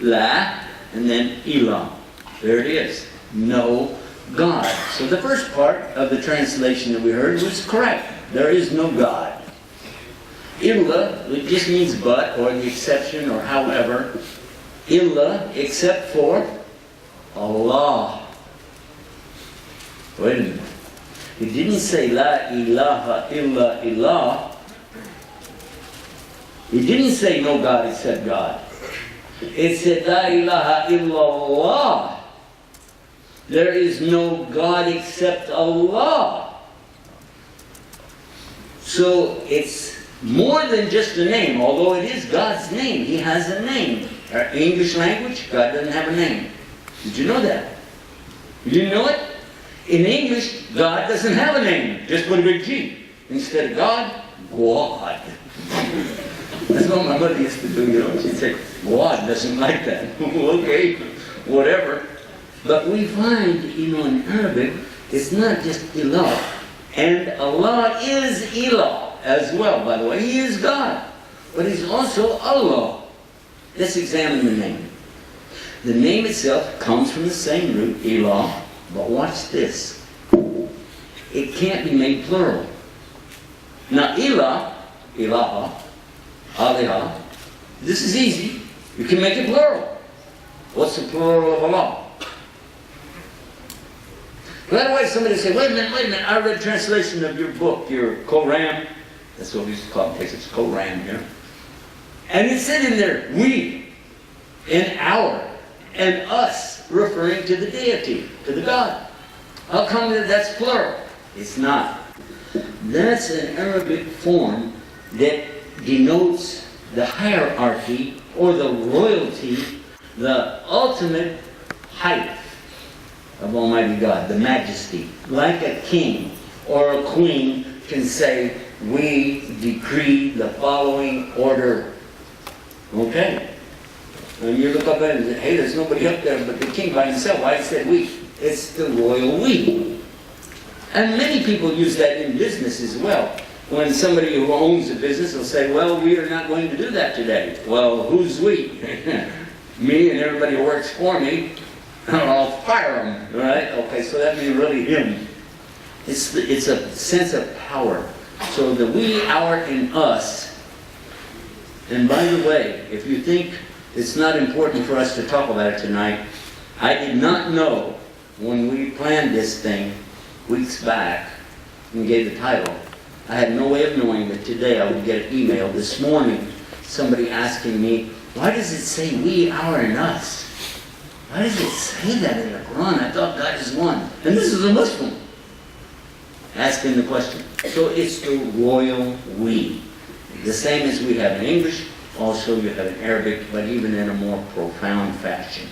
La, and then ilah. There it is. No God. So the first part of the translation that we heard was correct. There is no God. Illa, it just means but, or the exception, or however. Illa, except for Allah. Wait a minute. He didn't say La ilaha illa illah. He didn't say no God except God. It said La ilaha illallah. There is no God except Allah. So it's more than just a name, although it is God's name. He has a name. Our English language, God doesn't have a name. Did you know that? You didn't know it? In English, God doesn't have a name. Just put a big G. Instead of God, God. That's what my mother used to do, you know. She'd say, God doesn't like that. Okay, whatever. But we find, you know, in Arabic, it's not just ilah. And Allah is ilah as well, by the way. He is God. But He's also Allah. Let's examine the name. The name itself comes from the same root, ilah. But watch this. It can't be made plural. Now, ilah, ilaha, alihah, this is easy. You can make it plural. What's the plural of Allah? Right away somebody say, wait a minute, I read a translation of your book, your Quran. That's what we used to call it in case it's Quran here. And it said in there, we, and our, and us, referring to the deity, to the God. How come that's plural? It's not. That's an Arabic form that denotes the hierarchy or the royalty, the ultimate height of Almighty God, the majesty. Like a king or a queen can say, we decree the following order. Okay? And you look up at it and say, hey, there's nobody up there but the king by himself. Why said we? It's the royal we. And many people use that in business as well. When somebody who owns a business will say, well, we are not going to do that today. Well, who's we? Me and everybody who works for me. I'll fire them. All right? Okay, so that means really him. It's a sense of power. So the we, our, and us. And by the way, if you think it's not important for us to talk about it tonight, I did not know when we planned this thing weeks back and gave the title. I had no way of knowing that today I would get an email this morning, somebody asking me, why does it say we, our, and us? Why does it say that in the Quran? I thought God is one. And this is a Muslim asking the question. So it's the royal we. The same as we have in English, also you have in Arabic, but even in a more profound fashion.